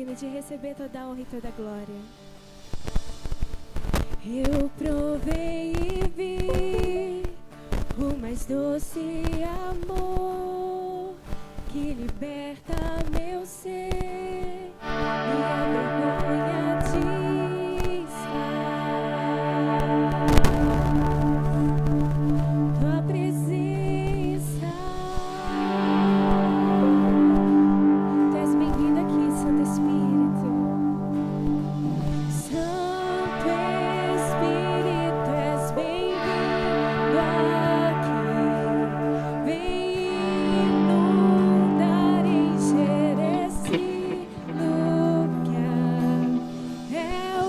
digno de receber toda a honra e toda a glória. Eu provei e vi o mais doce amor que liberta meu ser e a vergonha desfaz. Tua presença, Tu és bem-vindo aqui, Santo Espírito. Santo Espírito, és bem-vindo aqui. Vem inundar, encher esse lugar. É o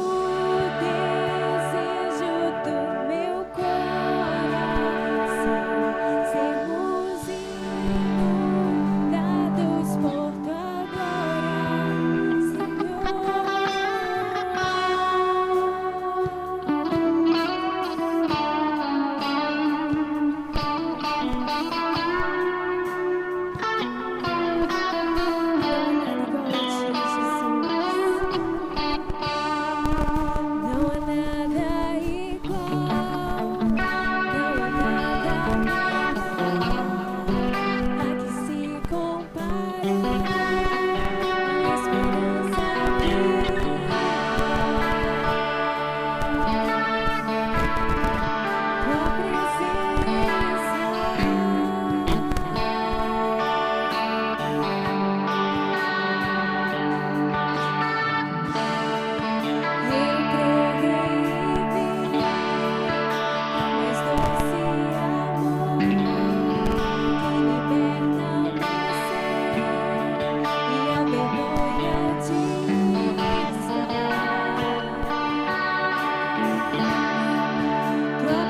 desejo do meu coração. Sermos inundados por tua glória, Não há nada igual, não há nada a que se compare a esperança tua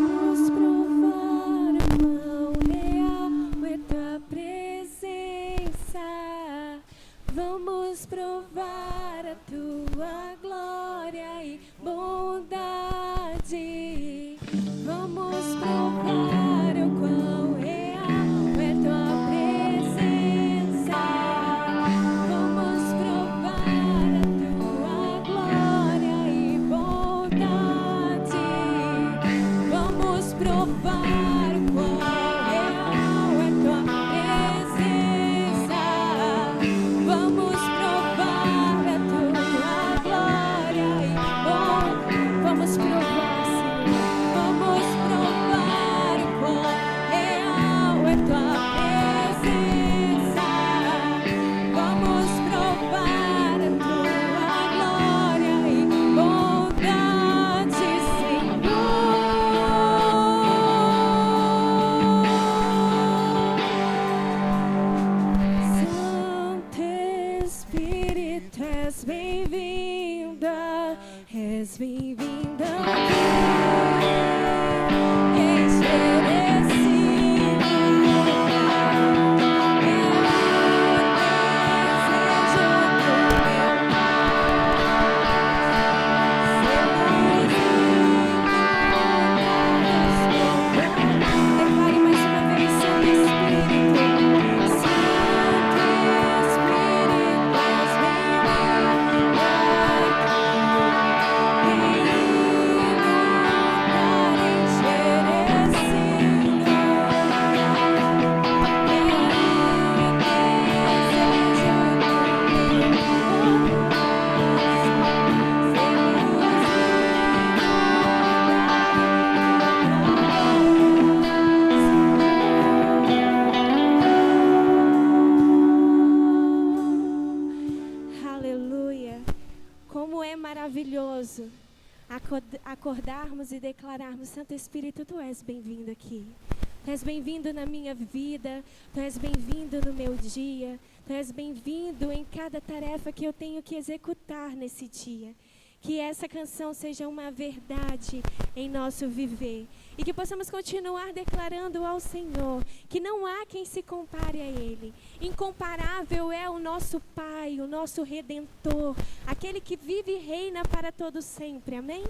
Vamos provar o quão real é tua presença. Vamos provar a tua glória e bondade. Vamos provar o quão real é tua presença. Vamos provar a tua glória e bondade. Vamos provar o quão real é tua presença. Vamos provar a tua glória e bondade. Vamos provar, Senhor. Vamos provar o quão real é tua presença. Vamos provar a tua glória e bondade, Senhor. acordarmos e declararmos: Santo Espírito, Tu és bem-vindo aqui. Tu és bem-vindo na minha vida, Tu és bem-vindo no meu dia, Tu és bem-vindo em cada tarefa que eu tenho que executar nesse dia. Que essa canção seja uma verdade em nosso viver e que possamos continuar declarando ao Senhor que não há quem se compare a Ele. Incomparável é o nosso Pai, o nosso Redentor, aquele que vive e reina para todo sempre. Amém?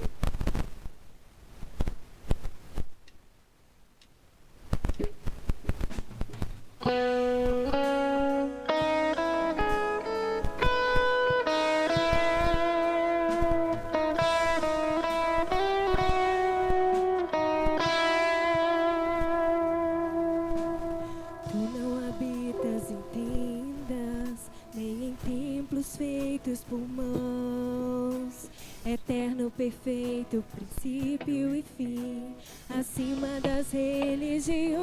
Feitos por mãos, eterno, perfeito, princípio e fim, acima das religiões,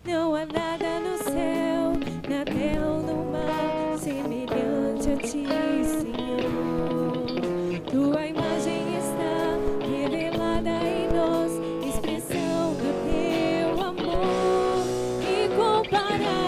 não há nada no céu, na terra ou no mar, semelhante a ti, Senhor. Tua imagem está revelada em nós, expressão do teu amor incomparável.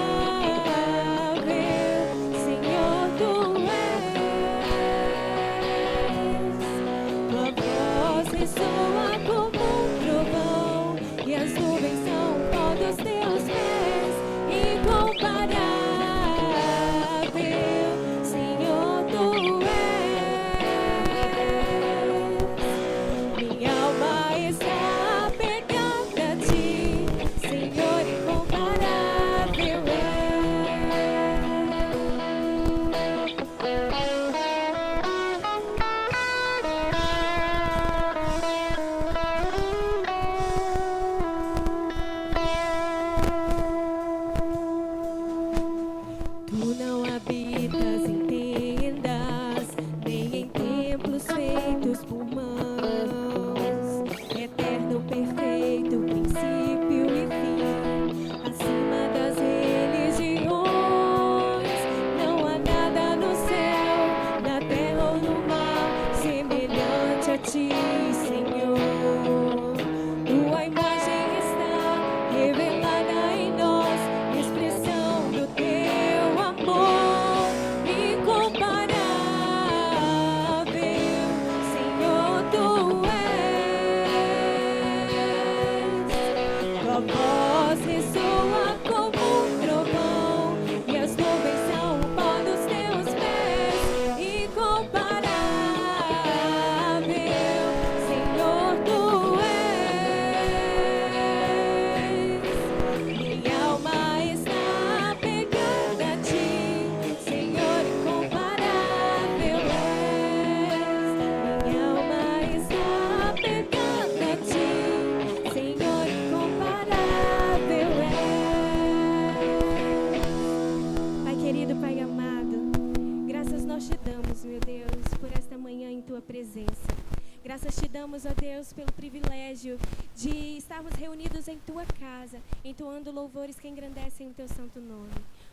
Graças te damos, ó Deus, pelo privilégio de estarmos reunidos em Tua casa, entoando louvores que engrandecem o Teu santo nome.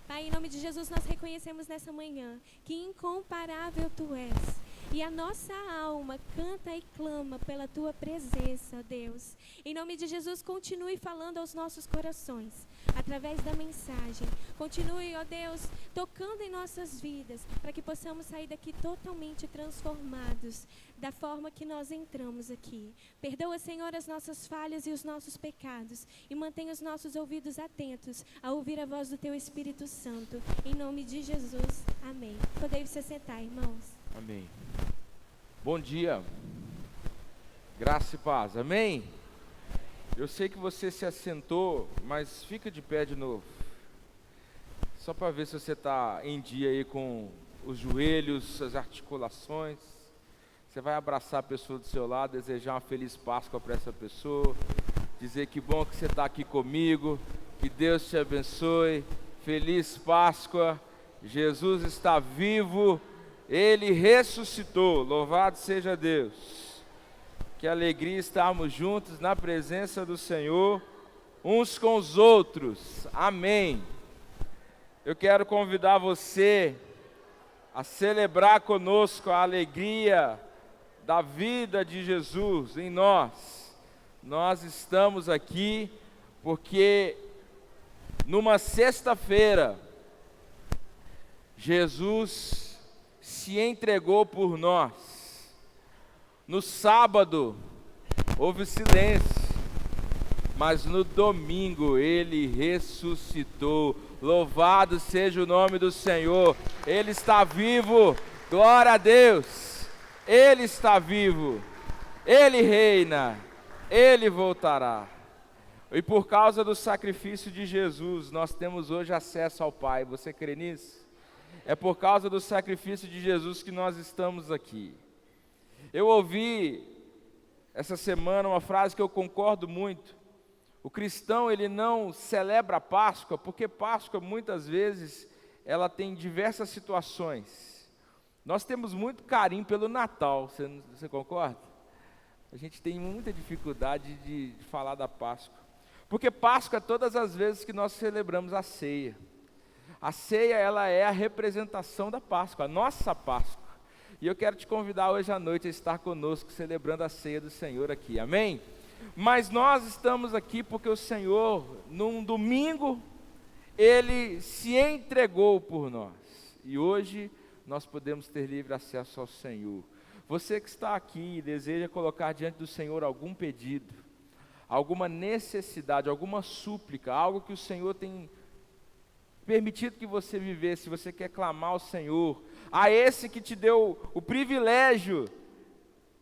Pai, em nome de Jesus, nós reconhecemos nessa manhã que incomparável Tu és. E a nossa alma canta e clama pela Tua presença, ó Deus. Em nome de Jesus, continue falando aos nossos corações, através da mensagem. Continue, ó Deus, tocando em nossas vidas, para que possamos sair daqui totalmente transformados, da forma que nós entramos aqui. Perdoa, Senhor, as nossas falhas e os nossos pecados, e mantenha os nossos ouvidos atentos a ouvir a voz do Teu Espírito Santo. Em nome de Jesus, amém. Podem se sentar, irmãos. Amém. Bom dia, graça e paz, amém? Eu sei que você se assentou, mas fica de pé de novo, só para ver se você está em dia aí com os joelhos, as articulações. Você vai abraçar a pessoa do seu lado, desejar uma feliz Páscoa para essa pessoa, dizer que bom que você está aqui comigo, que Deus te abençoe, feliz Páscoa, Jesus está vivo, Ele ressuscitou, louvado seja Deus. Que alegria estarmos juntos na presença do Senhor, uns com os outros, amém. Eu quero convidar você a celebrar conosco a alegria da vida de Jesus em nós. Nós estamos aqui porque numa sexta-feira, Jesus se entregou por nós. No sábado, houve silêncio, mas no domingo Ele ressuscitou. Louvado seja o nome do Senhor. Ele está vivo, glória a Deus. Ele está vivo, Ele reina, Ele voltará. E por causa do sacrifício de Jesus, nós temos hoje acesso ao Pai. Você crê nisso? É por causa do sacrifício de Jesus que nós estamos aqui. Eu ouvi essa semana uma frase que eu concordo muito. O cristão, ele não celebra a Páscoa, porque Páscoa muitas vezes ela tem diversas situações. Nós temos muito carinho pelo Natal, você concorda? A gente tem muita dificuldade de falar da Páscoa. Porque Páscoa é todas as vezes que nós celebramos a ceia. A ceia, ela é a representação da Páscoa, a nossa Páscoa. E eu quero te convidar hoje à noite a estar conosco, celebrando a ceia do Senhor aqui, amém? Mas nós estamos aqui porque o Senhor, num domingo, Ele se entregou por nós. E hoje nós podemos ter livre acesso ao Senhor. Você que está aqui e deseja colocar diante do Senhor algum pedido, alguma necessidade, alguma súplica, algo que o Senhor tem permitido que você vivesse, se você quer clamar ao Senhor, a esse que te deu o privilégio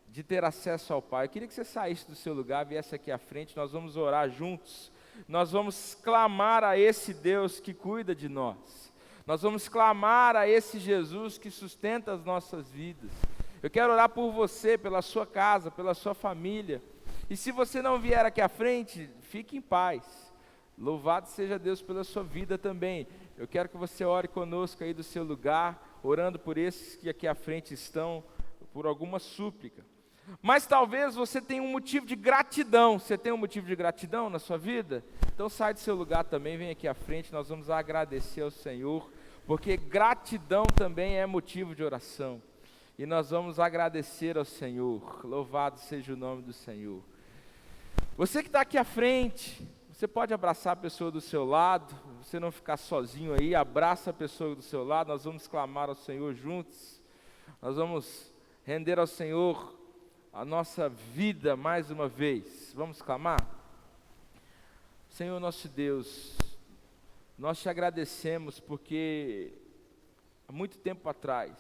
de ter acesso ao Pai. Eu queria que você saísse do seu lugar, viesse aqui à frente, nós vamos orar juntos, nós vamos clamar a esse Deus que cuida de nós, nós vamos clamar a esse Jesus que sustenta as nossas vidas. Eu quero orar por você, pela sua casa, pela sua família, e se você não vier aqui à frente, fique em paz. Louvado seja Deus pela sua vida também. Eu quero que você ore conosco aí do seu lugar, orando por esses que aqui à frente estão, por alguma súplica. Mas talvez você tenha um motivo de gratidão. Você tem um motivo de gratidão na sua vida? Então sai do seu lugar também, vem aqui à frente, nós vamos agradecer ao Senhor, porque gratidão também é motivo de oração. E nós vamos agradecer ao Senhor. Louvado seja o nome do Senhor. Você que está aqui à frente, você pode abraçar a pessoa do seu lado, você não ficar sozinho aí, abraça a pessoa do seu lado, nós vamos clamar ao Senhor juntos, nós vamos render ao Senhor a nossa vida mais uma vez. Vamos clamar? Senhor nosso Deus, nós te agradecemos porque há muito tempo atrás,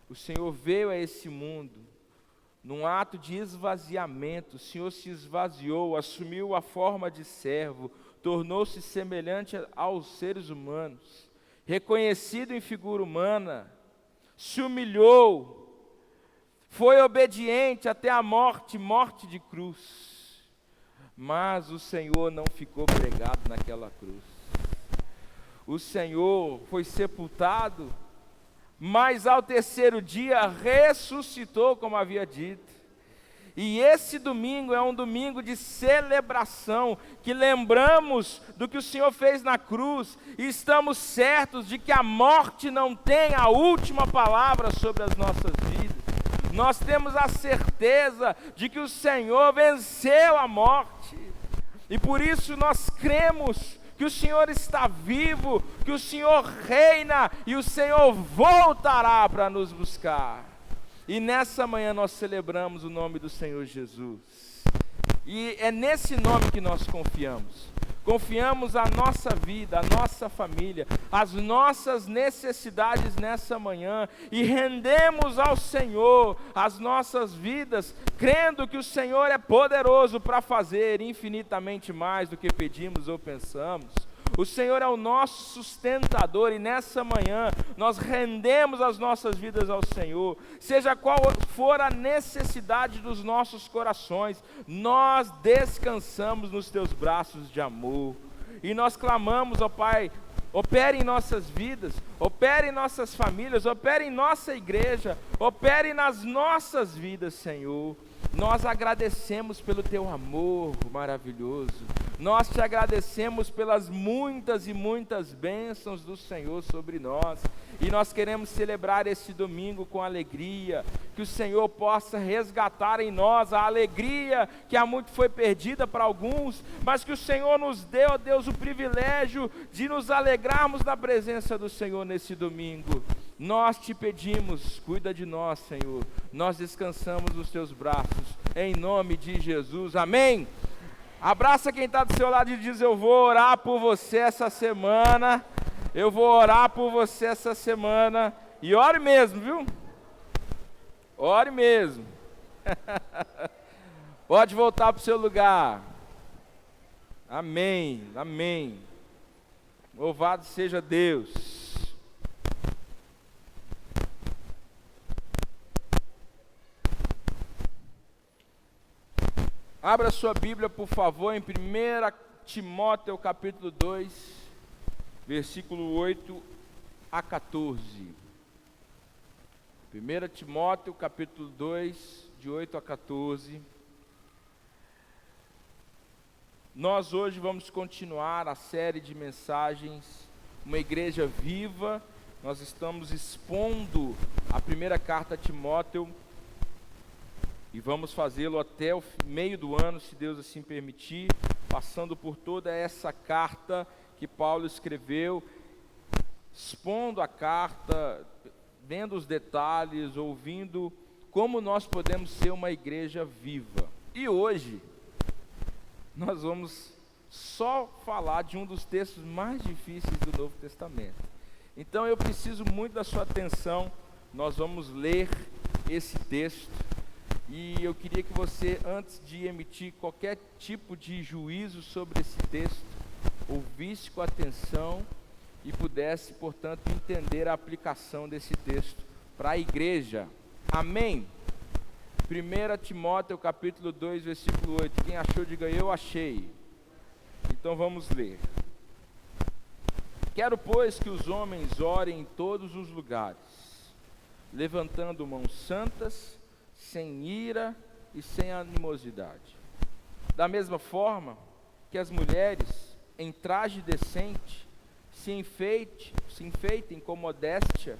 o Senhor veio a esse mundo, num ato de esvaziamento, o Senhor se esvaziou, assumiu a forma de servo, tornou-se semelhante aos seres humanos, reconhecido em figura humana, se humilhou, foi obediente até a morte, morte de cruz. Mas o Senhor não ficou pregado naquela cruz. O Senhor foi sepultado, mas ao terceiro dia ressuscitou, como havia dito. E esse domingo é um domingo de celebração, que lembramos do que o Senhor fez na cruz, e estamos certos de que a morte não tem a última palavra sobre as nossas vidas. Nós temos a certeza de que o Senhor venceu a morte, e por isso nós cremos que o Senhor está vivo, que o Senhor reina, e o Senhor voltará para nos buscar. E nessa manhã nós celebramos o nome do Senhor Jesus, e é nesse nome que nós confiamos. Confiamos a nossa vida, a nossa família, as nossas necessidades nessa manhã, e rendemos ao Senhor as nossas vidas, crendo que o Senhor é poderoso para fazer infinitamente mais do que pedimos ou pensamos. O Senhor é o nosso sustentador, e nessa manhã nós rendemos as nossas vidas ao Senhor. Seja qual for a necessidade dos nossos corações, nós descansamos nos teus braços de amor. E nós clamamos, ó Pai, opere em nossas vidas, opere em nossas famílias, opere em nossa igreja, opere nas nossas vidas, Senhor. Nós agradecemos pelo teu amor maravilhoso. Nós te agradecemos pelas muitas e muitas bênçãos do Senhor sobre nós. E nós queremos celebrar esse domingo com alegria, que o Senhor possa resgatar em nós a alegria que há muito foi perdida para alguns, mas que o Senhor nos deu, ó Deus, o privilégio de nos alegrarmos na presença do Senhor nesse domingo. Nós te pedimos, cuida de nós, Senhor. Nós descansamos nos teus braços, em nome de Jesus, amém? Abraça quem está do seu lado e diz: eu vou orar por você essa semana. Eu vou orar por você essa semana. E ore mesmo, viu? Ore mesmo. Pode voltar para o seu lugar. Amém, amém. Louvado seja Deus. Abra sua Bíblia, por favor, em 1 Timóteo, capítulo 2, versículo 8 a 14. 1 Timóteo, capítulo 2, de 8 a 14. Nós hoje vamos continuar a série de mensagens, Uma Igreja Viva. Nós estamos expondo a primeira carta a Timóteo, e vamos fazê-lo até o meio do ano, se Deus assim permitir, passando por toda essa carta que Paulo escreveu, expondo a carta, vendo os detalhes, ouvindo como nós podemos ser uma igreja viva. E hoje, nós vamos só falar de um dos textos mais difíceis do Novo Testamento. Então eu preciso muito da sua atenção. Nós vamos ler esse texto. E eu queria que você, antes de emitir qualquer tipo de juízo sobre esse texto, ouvisse com atenção e pudesse, portanto, entender a aplicação desse texto para a igreja. Amém? 1 Timóteo, capítulo 2, versículo 8. Quem achou, diga: eu achei. Então vamos ler. Quero, pois, que os homens orem em todos os lugares, levantando mãos santas, sem ira e sem animosidade. Da mesma forma que as mulheres, em traje decente, se enfeitem com modéstia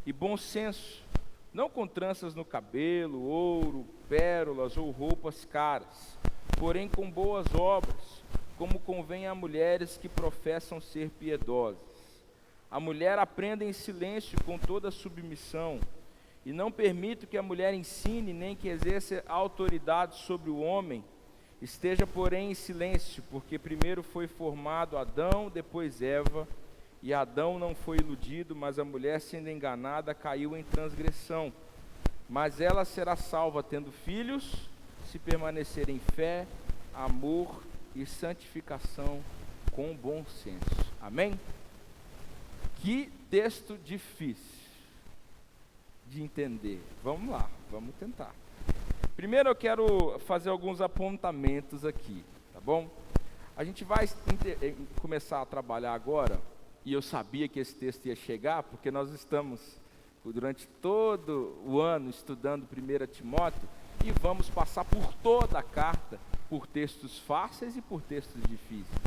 e bom senso, não com tranças no cabelo, ouro, pérolas ou roupas caras, porém com boas obras, como convém a mulheres que professam ser piedosas. A mulher aprenda em silêncio com toda submissão, e não permito que a mulher ensine, nem que exerça autoridade sobre o homem. Esteja, porém, em silêncio, porque primeiro foi formado Adão, depois Eva, e Adão não foi iludido, mas a mulher, sendo enganada, caiu em transgressão. Mas ela será salva tendo filhos, se permanecer em fé, amor e santificação com bom senso. Amém? Que texto difícil de entender. Vamos lá, vamos tentar. Primeiro eu quero fazer alguns apontamentos aqui, tá bom? A gente vai começar a trabalhar agora, e eu sabia que esse texto ia chegar, porque nós estamos durante todo o ano estudando 1 Timóteo, e vamos passar por toda a carta, por textos fáceis e por textos difíceis.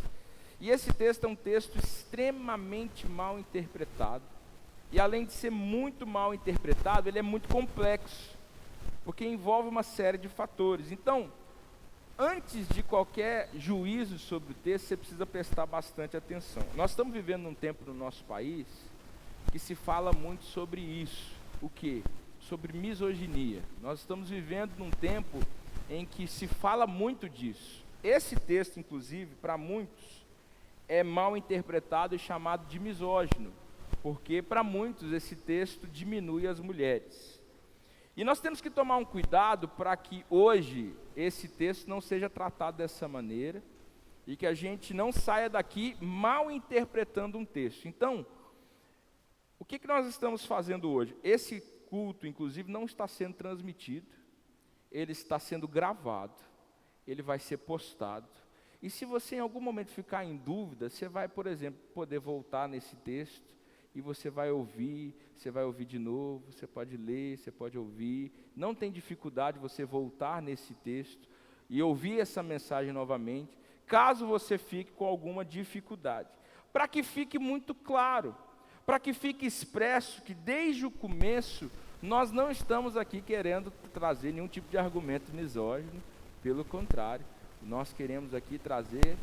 E esse texto é um texto extremamente mal interpretado. E além de ser muito mal interpretado, ele é muito complexo, porque envolve uma série de fatores. Então, antes de qualquer juízo sobre o texto, você precisa prestar bastante atenção. Nós estamos vivendo num tempo no nosso país que se fala muito sobre isso. O quê? Sobre misoginia. Nós estamos vivendo num tempo em que se fala muito disso. Esse texto, inclusive, para muitos, é mal interpretado e chamado de misógino, porque para muitos esse texto diminui as mulheres. E nós temos que tomar um cuidado para que hoje esse texto não seja tratado dessa maneira e que a gente não saia daqui mal interpretando um texto. Então, o que nós estamos fazendo hoje? Esse culto, inclusive, não está sendo transmitido, ele está sendo gravado, ele vai ser postado. E se você em algum momento ficar em dúvida, você vai, por exemplo, poder voltar nesse texto, e você vai ouvir de novo, você pode ler, você pode ouvir. Não tem dificuldade você voltar nesse texto e ouvir essa mensagem novamente, caso você fique com alguma dificuldade. Para que fique muito claro, para que fique expresso que desde o começo nós não estamos aqui querendo trazer nenhum tipo de argumento misógino, pelo contrário, nós queremos aqui trazer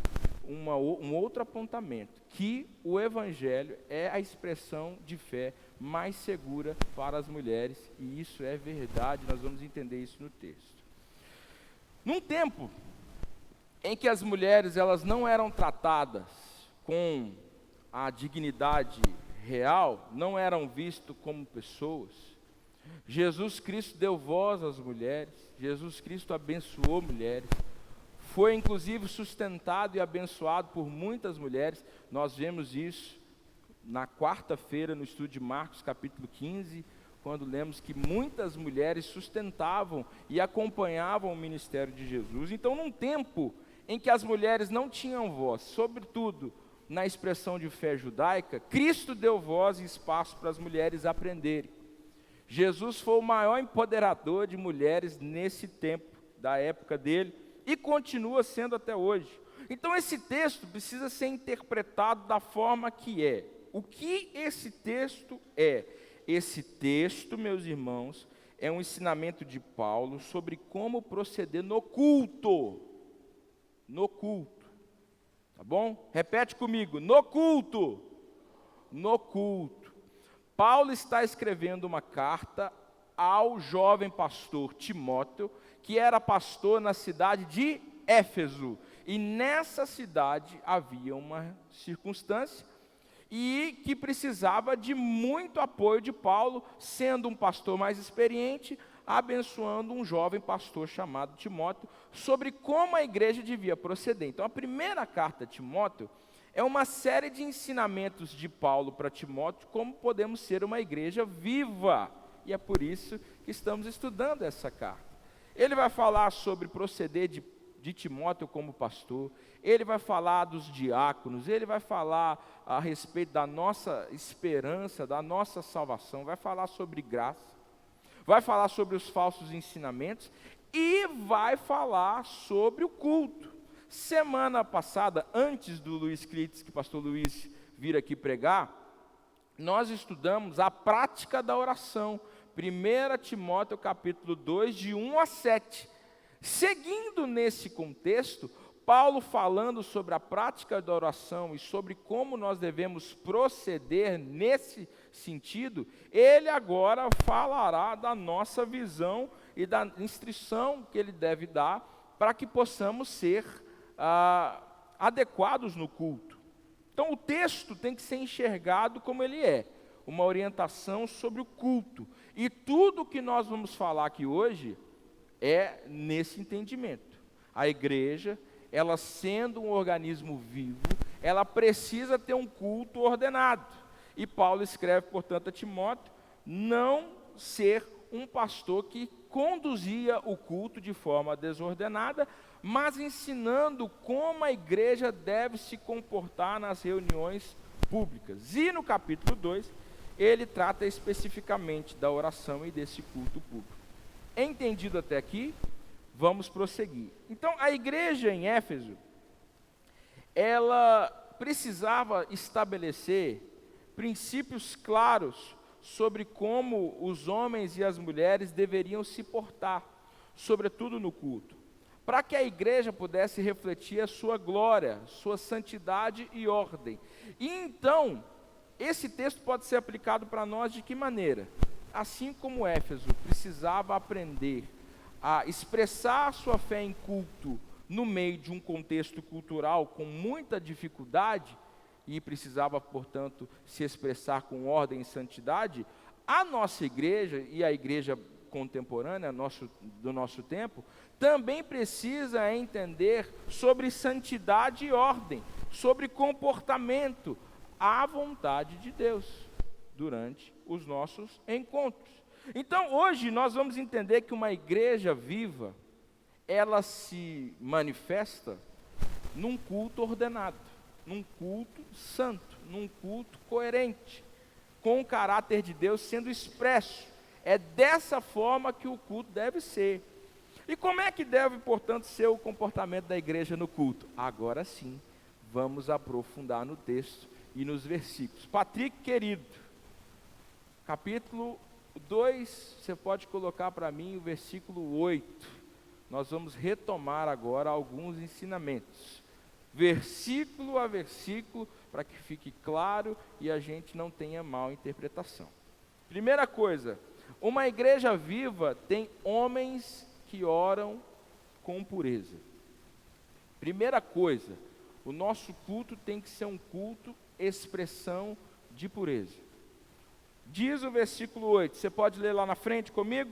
um outro apontamento, que o Evangelho é a expressão de fé mais segura para as mulheres, e isso é verdade, nós vamos entender isso no texto. Num tempo em que as mulheres elas não eram tratadas com a dignidade real, não eram vistas como pessoas, Jesus Cristo deu voz às mulheres, Jesus Cristo abençoou mulheres, foi inclusive sustentado e abençoado por muitas mulheres. Nós vemos isso na quarta-feira no estudo de Marcos capítulo 15, quando lemos que muitas mulheres sustentavam e acompanhavam o ministério de Jesus. Então, num tempo em que as mulheres não tinham voz, sobretudo na expressão de fé judaica, Cristo deu voz e espaço para as mulheres aprenderem. Jesus foi o maior empoderador de mulheres nesse tempo, da época dele, e continua sendo até hoje. Então esse texto precisa ser interpretado da forma que é. O que esse texto é? Esse texto, meus irmãos, é um ensinamento de Paulo sobre como proceder no culto. No culto. Tá bom? Repete comigo, no culto. No culto. Paulo está escrevendo uma carta ao jovem pastor Timóteo, que era pastor na cidade de Éfeso. E nessa cidade havia uma circunstância e que precisava de muito apoio de Paulo, sendo um pastor mais experiente, abençoando um jovem pastor chamado Timóteo, sobre como a igreja devia proceder. Então, a primeira carta a Timóteo é uma série de ensinamentos de Paulo para Timóteo, como podemos ser uma igreja viva. E é por isso que estamos estudando essa carta. Ele vai falar sobre proceder de Timóteo como pastor, ele vai falar dos diáconos, ele vai falar a respeito da nossa esperança, da nossa salvação, vai falar sobre graça, vai falar sobre os falsos ensinamentos e vai falar sobre o culto. Semana passada, antes do Luiz Clitz, que o pastor Luiz vir aqui pregar, nós estudamos a prática da oração, 1 Timóteo capítulo 2, de 1 a 7. Seguindo nesse contexto, Paulo falando sobre a prática da oração e sobre como nós devemos proceder nesse sentido, ele agora falará da nossa visão e da instrução que ele deve dar para que possamos ser adequados no culto. Então o texto tem que ser enxergado como ele é, uma orientação sobre o culto. E tudo que nós vamos falar aqui hoje é nesse entendimento. A igreja, ela sendo um organismo vivo, ela precisa ter um culto ordenado. E Paulo escreve, portanto, a Timóteo, não ser um pastor que conduzia o culto de forma desordenada, mas ensinando como a igreja deve se comportar nas reuniões públicas. E no capítulo 2, ele trata especificamente da oração e desse culto público. Entendido até aqui, vamos prosseguir. Então, a igreja em Éfeso, ela precisava estabelecer princípios claros sobre como os homens e as mulheres deveriam se portar, sobretudo no culto, para que a igreja pudesse refletir a sua glória, sua santidade e ordem. E então, esse texto pode ser aplicado para nós de que maneira? Assim como Éfeso precisava aprender a expressar a sua fé em culto no meio de um contexto cultural com muita dificuldade, e precisava, portanto, se expressar com ordem e santidade, a nossa igreja e a igreja contemporânea do nosso tempo também precisa entender sobre santidade e ordem, sobre comportamento à vontade de Deus durante os nossos encontros. Então, hoje nós vamos entender que uma igreja viva, ela se manifesta num culto ordenado, num culto santo, num culto coerente, com o caráter de Deus sendo expresso. É dessa forma que o culto deve ser. E como é que deve, portanto, ser o comportamento da igreja no culto? Agora sim, vamos aprofundar no texto e nos versículos. Patrick, querido, capítulo 2, você pode colocar para mim o versículo 8. Nós vamos retomar agora alguns ensinamentos, versículo a versículo, para que fique claro e a gente não tenha mal interpretação. Primeira coisa, uma igreja viva tem homens que oram com pureza. Primeira coisa, o nosso culto tem que ser um culto expressão de pureza. Diz o versículo 8, você pode ler lá na frente comigo?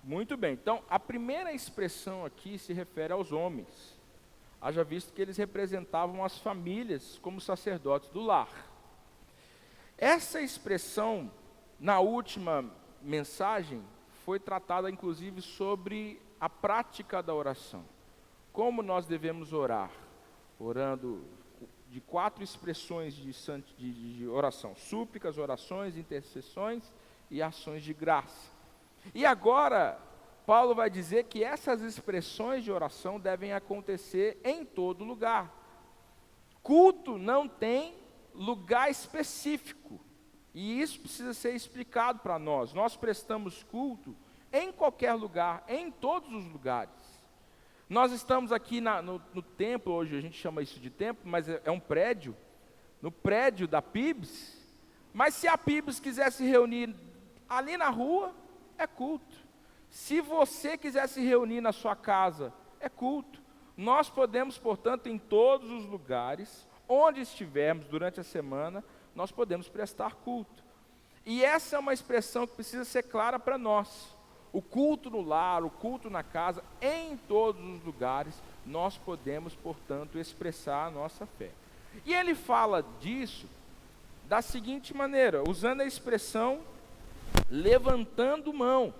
Muito bem, então a primeira expressão aqui se refere aos homens. Haja visto que eles representavam as famílias como sacerdotes do lar. Essa expressão, na última mensagem, foi tratada inclusive sobre a prática da oração. Como nós devemos orar? Orando de 4 expressões de oração: súplicas, orações, intercessões e ações de graça. E agora, Paulo vai dizer que essas expressões de oração devem acontecer em todo lugar. Culto não tem lugar específico, e isso precisa ser explicado para nós. Nós prestamos culto em qualquer lugar, em todos os lugares. Nós estamos aqui no templo, hoje a gente chama isso de templo, mas é um prédio, no prédio da PIBS, mas se a PIBS quiser se reunir ali na rua, é culto. Se você quiser se reunir na sua casa, é culto. Nós podemos, portanto, em todos os lugares, onde estivermos durante a semana, nós podemos prestar culto. E essa é uma expressão que precisa ser clara para nós. O culto no lar, o culto na casa, em todos os lugares, nós podemos, portanto, expressar a nossa fé. E ele fala disso da seguinte maneira, usando a expressão levantando mãos.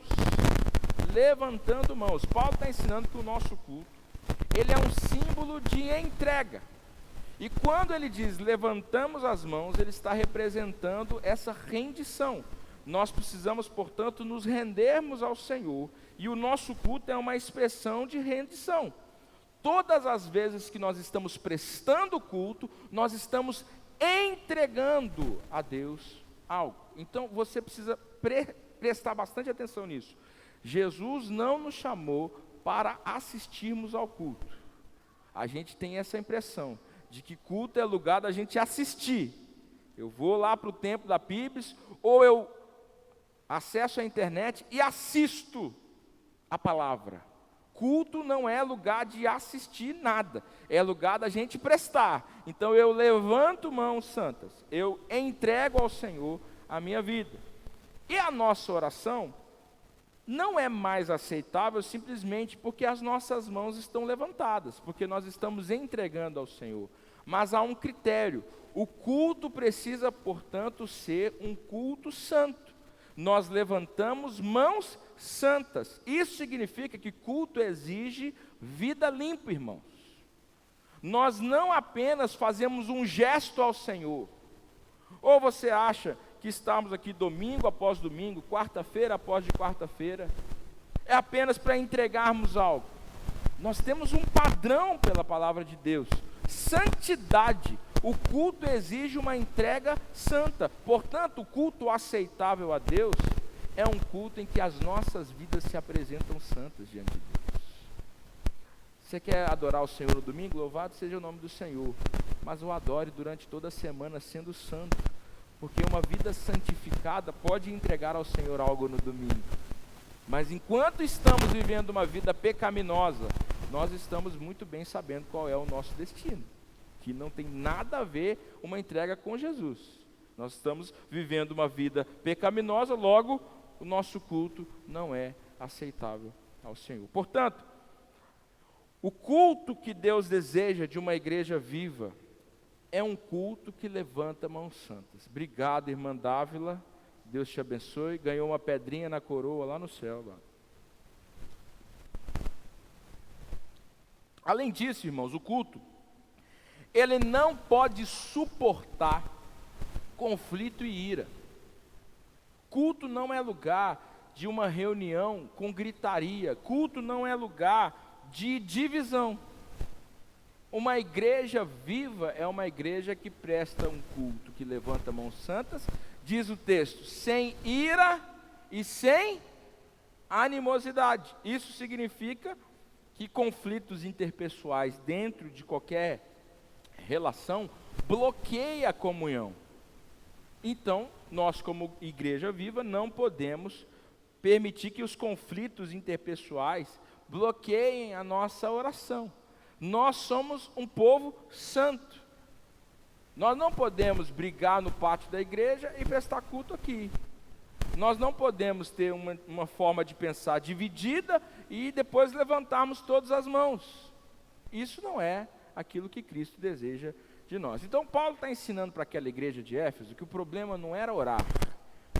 Levantando mãos. Paulo está ensinando que o nosso culto, ele é um símbolo de entrega. E quando ele diz levantamos as mãos, ele está representando essa rendição. Nós precisamos, portanto, nos rendermos ao Senhor. E o nosso culto é uma expressão de rendição. Todas as vezes que nós estamos prestando culto, nós estamos entregando a Deus algo. Então você precisa prestar bastante atenção nisso. Jesus não nos chamou para assistirmos ao culto. A gente tem essa impressão de que culto é lugar da gente assistir. Eu vou lá para o templo da PIBS, ou eu acesso a internet e assisto a palavra. Culto não é lugar de assistir nada, é lugar da gente prestar. Então eu levanto mãos santas, eu entrego ao Senhor a minha vida. E a nossa oração não é mais aceitável simplesmente porque as nossas mãos estão levantadas, porque nós estamos entregando ao Senhor. Mas há um critério: o culto precisa, portanto, ser um culto santo. Nós levantamos mãos santas. Isso significa que culto exige vida limpa, irmãos. Nós não apenas fazemos um gesto ao Senhor. Ou você acha que estamos aqui domingo após domingo, quarta-feira após de quarta-feira, é apenas para entregarmos algo? Nós temos um padrão pela palavra de Deus: santidade. O culto exige uma entrega santa. Portanto, o culto aceitável a Deus é um culto em que as nossas vidas se apresentam santas diante de Deus. Você quer adorar o Senhor no domingo? Louvado seja o nome do Senhor. Mas o adore durante toda a semana sendo santo. Porque uma vida santificada pode entregar ao Senhor algo no domingo. Mas enquanto estamos vivendo uma vida pecaminosa, nós estamos muito bem sabendo qual é o nosso destino. Que não tem nada a ver uma entrega com Jesus. Nós estamos vivendo uma vida pecaminosa, logo o nosso culto não é aceitável ao Senhor. Portanto, o culto que Deus deseja de uma igreja viva é um culto que levanta mãos santas. Obrigado, irmã Dávila, Deus te abençoe. Ganhou uma pedrinha na coroa lá no céu. Lá. Além disso, irmãos, o culto, ele não pode suportar conflito e ira. Culto não é lugar de uma reunião com gritaria. Culto não é lugar de divisão. Uma igreja viva é uma igreja que presta um culto, que levanta mãos santas, diz o texto, sem ira e sem animosidade. Isso significa que conflitos interpessoais dentro de qualquer relação bloqueia a comunhão. Então, nós como igreja viva não podemos permitir que os conflitos interpessoais bloqueiem a nossa oração. Nós somos um povo santo. Nós não podemos brigar no pátio da igreja e prestar culto aqui. Nós não podemos ter uma forma de pensar dividida e depois levantarmos todas as mãos. Isso não é aquilo que Cristo deseja de nós. Então Paulo está ensinando para aquela igreja de Éfeso que o problema não era orar,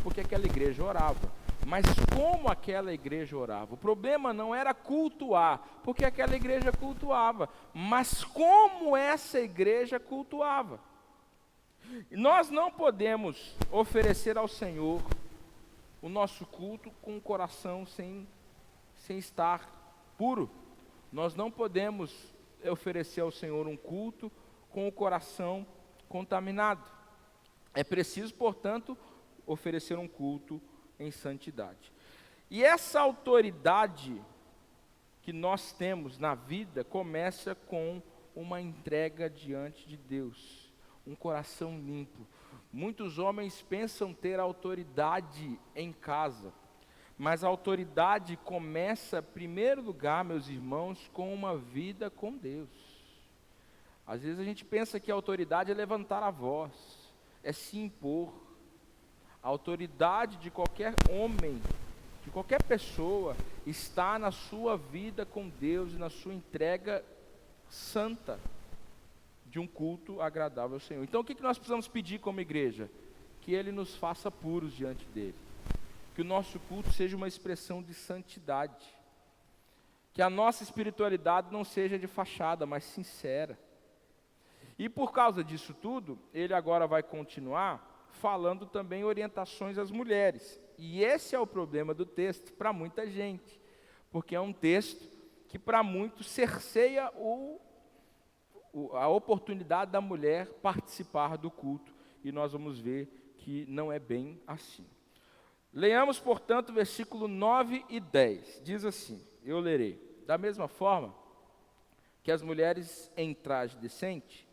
porque aquela igreja orava, mas como aquela igreja orava. O problema não era cultuar, porque aquela igreja cultuava, mas como essa igreja cultuava. Nós não podemos oferecer ao Senhor o nosso culto com o coração sem estar puro. Nós não podemos oferecer ao Senhor um culto com o coração contaminado. É preciso, portanto, oferecer um culto em santidade. E essa autoridade que nós temos na vida começa com uma entrega diante de Deus, um coração limpo. Muitos homens pensam ter autoridade em casa, mas a autoridade começa, em primeiro lugar, meus irmãos, com uma vida com Deus. Às vezes a gente pensa que a autoridade é levantar a voz, é se impor. A autoridade de qualquer homem, de qualquer pessoa, está na sua vida com Deus e na sua entrega santa de um culto agradável ao Senhor. Então o que nós precisamos pedir como igreja? Que Ele nos faça puros diante dEle. Que o nosso culto seja uma expressão de santidade. Que a nossa espiritualidade não seja de fachada, mas sincera. E por causa disso tudo, ele agora vai continuar falando também orientações às mulheres. E esse é o problema do texto para muita gente, porque é um texto que para muitos cerceia a oportunidade da mulher participar do culto, e nós vamos ver que não é bem assim. Leamos, portanto, versículo 9 e 10, diz assim, eu lerei: da mesma forma que as mulheres em traje decente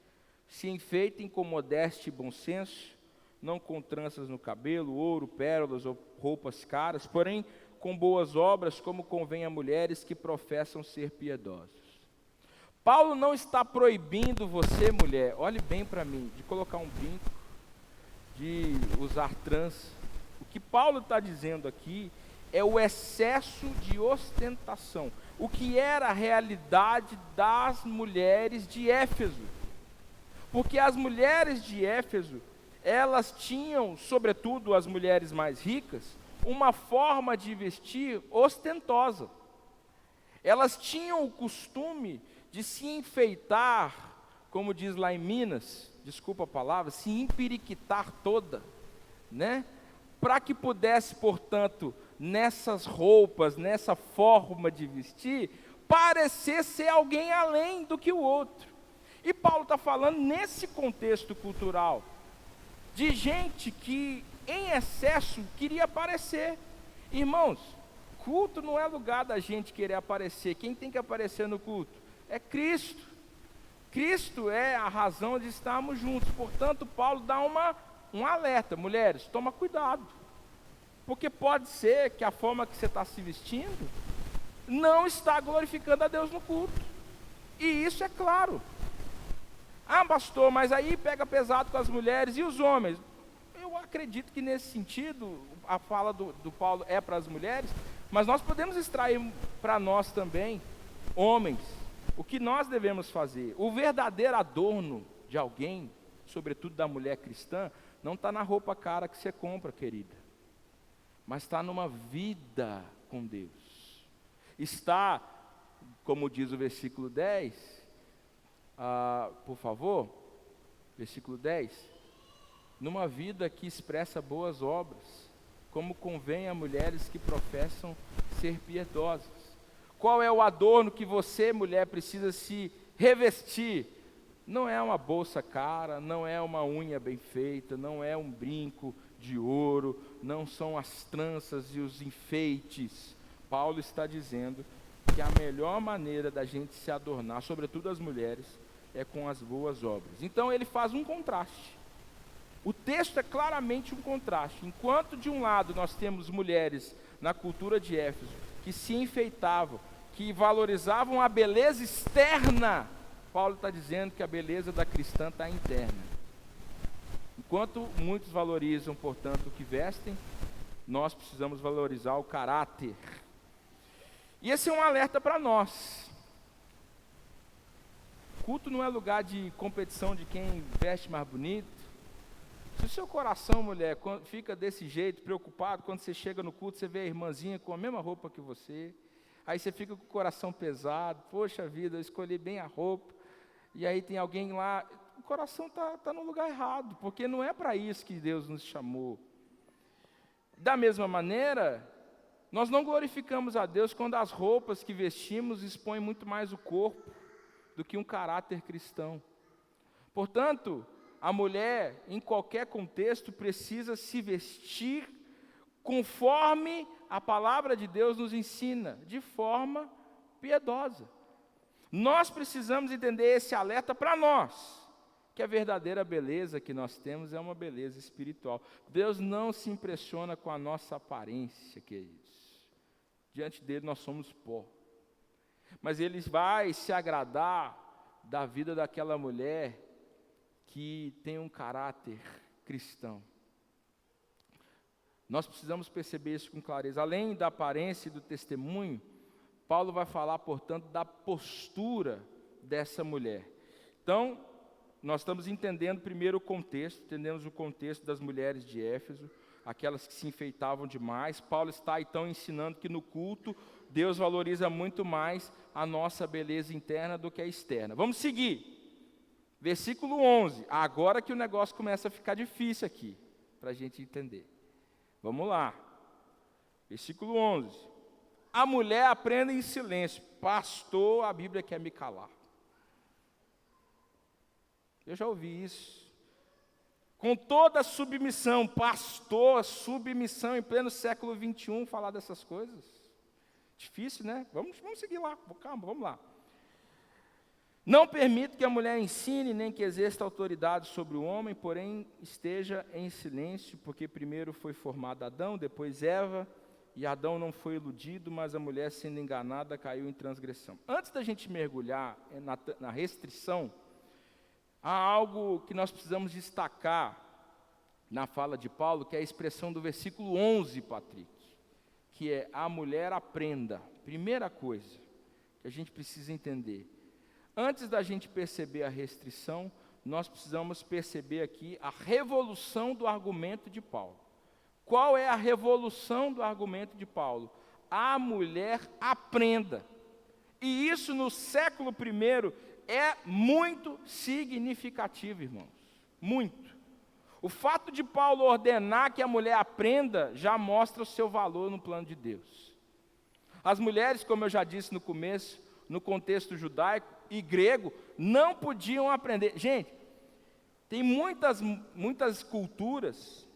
se enfeitem com modéstia e bom senso, não com tranças no cabelo, ouro, pérolas ou roupas caras, porém com boas obras, como convém a mulheres que professam ser piedosas. Paulo não está proibindo você, mulher, olhe bem para mim, de colocar um brinco, de usar trança. O que Paulo está dizendo aqui é o excesso de ostentação, o que era a realidade das mulheres de Éfeso. Porque as mulheres de Éfeso, elas tinham, sobretudo as mulheres mais ricas, uma forma de vestir ostentosa. Elas tinham o costume de se enfeitar, como diz lá em Minas, desculpa a palavra, se empiriquitar toda, né? Para que pudesse, portanto, nessas roupas, nessa forma de vestir, parecer ser alguém além do que o outro. E Paulo está falando nesse contexto cultural, de gente que em excesso queria aparecer. Irmãos, culto não é lugar da gente querer aparecer. Quem tem que aparecer no culto? É Cristo. Cristo é a razão de estarmos juntos. Portanto, Paulo dá um alerta: mulheres, toma cuidado, porque pode ser que a forma que você está se vestindo não está glorificando a Deus no culto. E isso é claro. Ah, pastor, mas aí pega pesado com as mulheres e os homens. Eu acredito que nesse sentido, a fala do Paulo é para as mulheres, mas nós podemos extrair para nós também, homens, o que nós devemos fazer. O verdadeiro adorno de alguém, sobretudo da mulher cristã, não está na roupa cara que você compra, querida, mas está numa vida com Deus. Está Como diz o versículo 10, por favor, versículo 10, numa vida que expressa boas obras, como convém a mulheres que professam ser piedosas. Qual é o adorno que você, mulher, precisa se revestir? Não é uma bolsa cara, não é uma unha bem feita, não é um brinco de ouro, não são as tranças e os enfeites. Paulo está dizendo que a melhor maneira da gente se adornar, sobretudo as mulheres, é com as boas obras. Então ele faz um contraste. O texto é claramente um contraste. Enquanto de um lado nós temos mulheres na cultura de Éfeso que se enfeitavam, que valorizavam a beleza externa, Paulo está dizendo que a beleza da cristã está interna. Enquanto muitos valorizam, portanto, o que vestem, nós precisamos valorizar o caráter. E esse é um alerta para nós. Culto não é lugar de competição de quem veste mais bonito. Se o seu coração, mulher, fica desse jeito, preocupado, quando você chega no culto, você vê a irmãzinha com a mesma roupa que você, aí você fica com o coração pesado, poxa vida, eu escolhi bem a roupa, e aí tem alguém lá, o coração está no lugar errado, porque não é para isso que Deus nos chamou. Da mesma maneira, nós não glorificamos a Deus quando as roupas que vestimos expõem muito mais o corpo do que um caráter cristão. Portanto, a mulher, em qualquer contexto, precisa se vestir conforme a palavra de Deus nos ensina, de forma piedosa. Nós precisamos entender esse alerta para nós, que a verdadeira beleza que nós temos é uma beleza espiritual. Deus não se impressiona com a nossa aparência, queridos. Diante dele nós somos pó. Mas ele vai se agradar da vida daquela mulher que tem um caráter cristão. Nós precisamos perceber isso com clareza. Além da aparência e do testemunho, Paulo vai falar, portanto, da postura dessa mulher. Então, nós estamos entendendo primeiro o contexto, entendemos o contexto das mulheres de Éfeso, aquelas que se enfeitavam demais. Paulo está, então, ensinando que no culto, Deus valoriza muito mais a nossa beleza interna do que a externa. Vamos seguir. Versículo 11. Agora que o negócio começa a ficar difícil aqui, para a gente entender. Vamos lá. Versículo 11. A mulher aprende em silêncio. Pastor, a Bíblia quer me calar. Eu já ouvi isso. Com toda a submissão, pastor, submissão em pleno século 21, falar dessas coisas. Difícil, né? Vamos seguir lá, calma, vamos lá. Não permito que a mulher ensine, nem que exerça autoridade sobre o homem, porém esteja em silêncio, porque primeiro foi formado Adão, depois Eva, e Adão não foi iludido, mas a mulher, sendo enganada, caiu em transgressão. Antes da gente mergulhar na restrição, há algo que nós precisamos destacar na fala de Paulo, que é a expressão do versículo 11, Patrick, que é: a mulher aprenda. Primeira coisa que a gente precisa entender. Antes da gente perceber a restrição, nós precisamos perceber aqui a revolução do argumento de Paulo. Qual é a revolução do argumento de Paulo? A mulher aprenda. E isso no século I é muito significativo, irmãos. Muito. O fato de Paulo ordenar que a mulher aprenda já mostra o seu valor no plano de Deus. As mulheres, como eu já disse no começo, no contexto judaico e grego, não podiam aprender. Gente, tem muitas culturas,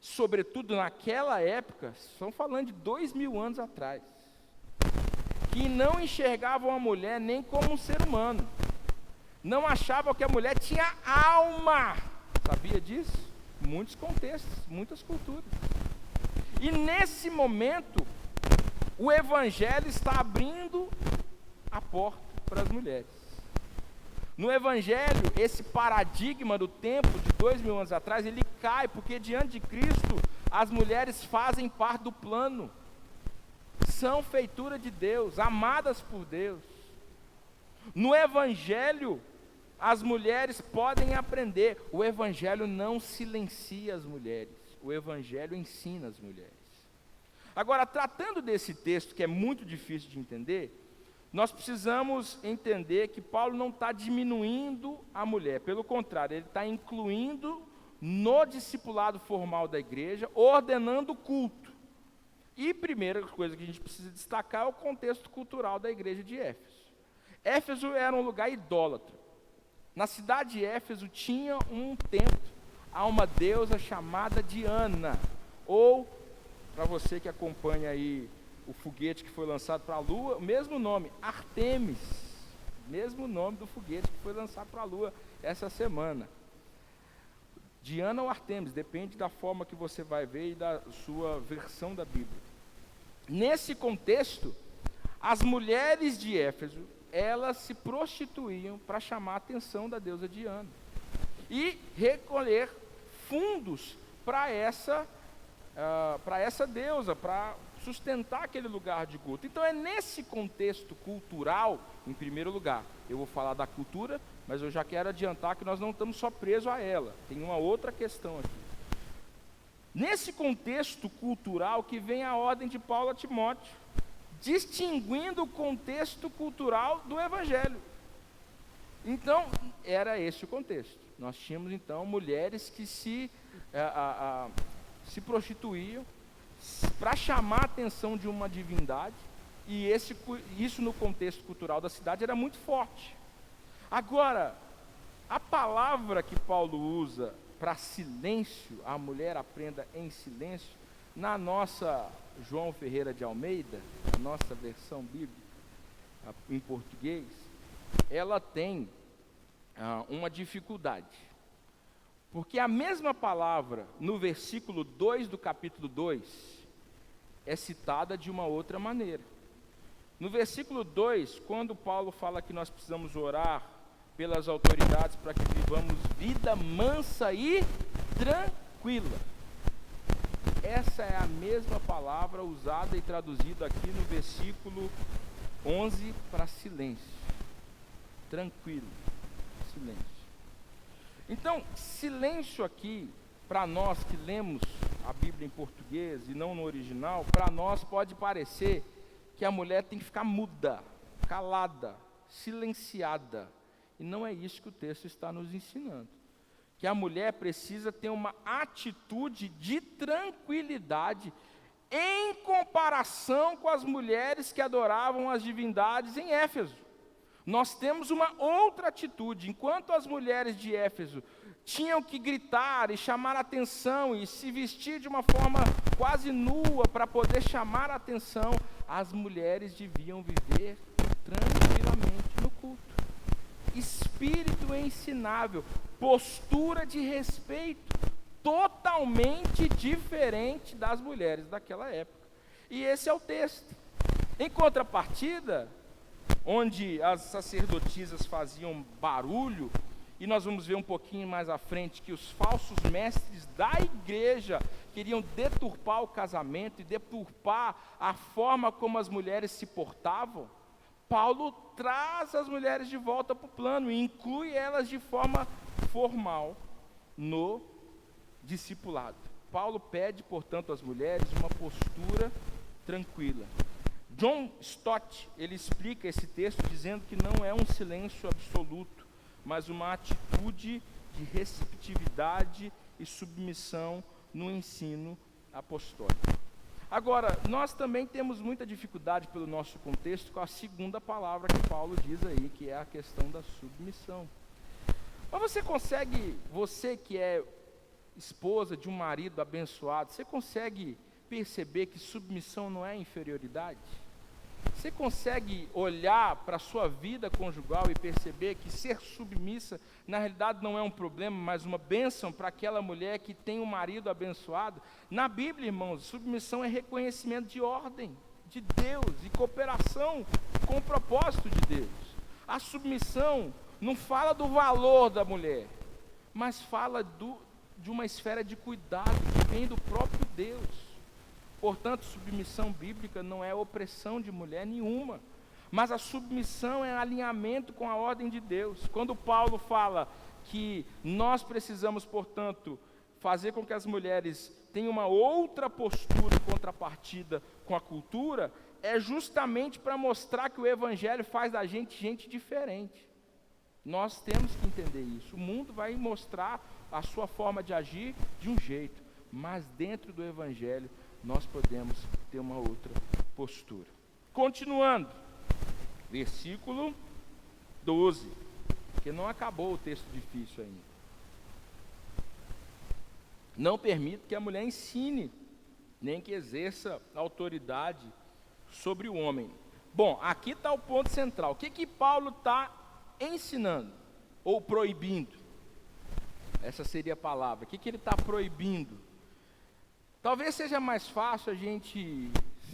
sobretudo naquela época, estamos falando de 2000 anos atrás, que não enxergavam a mulher nem como um ser humano. Não achavam que a mulher tinha alma. Sabia disso? Muitos contextos, muitas culturas. E nesse momento, o Evangelho está abrindo a porta para as mulheres. No Evangelho, esse paradigma do tempo de 2000 anos atrás, ele cai, porque diante de Cristo, as mulheres fazem parte do plano. São feitura de Deus, amadas por Deus. No Evangelho, as mulheres podem aprender. O Evangelho não silencia as mulheres. O Evangelho ensina as mulheres. Agora, tratando desse texto, que é muito difícil de entender, nós precisamos entender que Paulo não está diminuindo a mulher, pelo contrário, ele está incluindo no discipulado formal da igreja, ordenando o culto. E primeira coisa que a gente precisa destacar é o contexto cultural da igreja de Éfeso. Éfeso era um lugar idólatra. Na cidade de Éfeso tinha um templo a uma deusa chamada Diana, ou, para você que acompanha aí o foguete que foi lançado para a Lua, o mesmo nome, Artemis, mesmo nome do foguete que foi lançado para a Lua essa semana. Diana ou Artemis, depende da forma que você vai ver e da sua versão da Bíblia. Nesse contexto, as mulheres de Éfeso, elas se prostituíam para chamar a atenção da deusa Diana e recolher fundos para essa deusa, para sustentar aquele lugar de culto. Então é nesse contexto cultural, em primeiro lugar, eu vou falar da cultura, mas eu já quero adiantar que nós não estamos só presos a ela, tem uma outra questão aqui. Nesse contexto cultural que vem a ordem de Paulo a Timóteo, distinguindo o contexto cultural do Evangelho. Então, era esse o contexto. Nós tínhamos, então, mulheres que se prostituíam para chamar a atenção de uma divindade, e isso no contexto cultural da cidade era muito forte. Agora, a palavra que Paulo usa para silêncio, a mulher aprenda em silêncio, na nossa João Ferreira de Almeida, a nossa versão bíblica em português, ela tem uma dificuldade. Porque a mesma palavra, no versículo 2 do capítulo 2, é citada de uma outra maneira. No versículo 2, quando Paulo fala que nós precisamos orar pelas autoridades para que vivamos vida mansa e tranquila, essa é a mesma palavra usada e traduzida aqui no versículo 11 para silêncio. Tranquilo, silêncio. Então, silêncio aqui, para nós que lemos a Bíblia em português e não no original, para nós pode parecer que a mulher tem que ficar muda, calada, silenciada. E não é isso que o texto está nos ensinando. Que a mulher precisa ter uma atitude de tranquilidade em comparação com as mulheres que adoravam as divindades em Éfeso. Nós temos uma outra atitude. Enquanto as mulheres de Éfeso tinham que gritar e chamar a atenção e se vestir de uma forma quase nua para poder chamar a atenção, as mulheres deviam viver tranquilamente no culto. Espírito ensinável, postura de respeito, totalmente diferente das mulheres daquela época. E esse é o texto. Em contrapartida, onde as sacerdotisas faziam barulho, e nós vamos ver um pouquinho mais à frente que os falsos mestres da igreja queriam deturpar o casamento e deturpar a forma como as mulheres se portavam, Paulo traz as mulheres de volta para o plano e inclui elas de forma formal no discipulado. Paulo pede, portanto, às mulheres uma postura tranquila. John Stott, ele explica esse texto dizendo que não é um silêncio absoluto, mas uma atitude de receptividade e submissão no ensino apostólico. Agora, nós também temos muita dificuldade pelo nosso contexto com a segunda palavra que Paulo diz aí, que é a questão da submissão. Mas você que é esposa de um marido abençoado, você consegue perceber que submissão não é inferioridade? Você consegue olhar para a sua vida conjugal e perceber que ser submissa, na realidade, não é um problema, mas uma bênção para aquela mulher que tem um marido abençoado? Na Bíblia, irmãos, submissão é reconhecimento de ordem de Deus e cooperação com o propósito de Deus. A submissão não fala do valor da mulher, mas fala de uma esfera de cuidado que vem do próprio Deus. Portanto, submissão bíblica não é opressão de mulher nenhuma, mas a submissão é alinhamento com a ordem de Deus. Quando Paulo fala que nós precisamos, portanto, fazer com que as mulheres tenham uma outra postura em contrapartida com a cultura, é justamente para mostrar que o Evangelho faz da gente gente diferente. Nós temos que entender isso. O mundo vai mostrar a sua forma de agir de um jeito, mas dentro do Evangelho nós podemos ter uma outra postura. Continuando, versículo 12, porque não acabou o texto difícil ainda. Não permito que a mulher ensine, nem que exerça autoridade sobre o homem. Bom, aqui está o ponto central. O que Paulo está ensinando ou proibindo? Essa seria a palavra. O que ele está proibindo? Talvez seja mais fácil a gente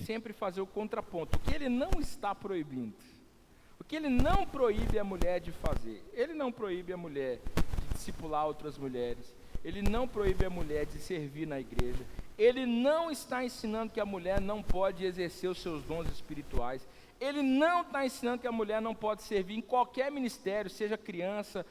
sempre fazer o contraponto. O que ele não está proibindo? O que ele não proíbe a mulher de fazer? Ele não proíbe a mulher de discipular outras mulheres. Ele não proíbe a mulher de servir na igreja. Ele não está ensinando que a mulher não pode exercer os seus dons espirituais. Ele não está ensinando que a mulher não pode servir em qualquer ministério, seja criança,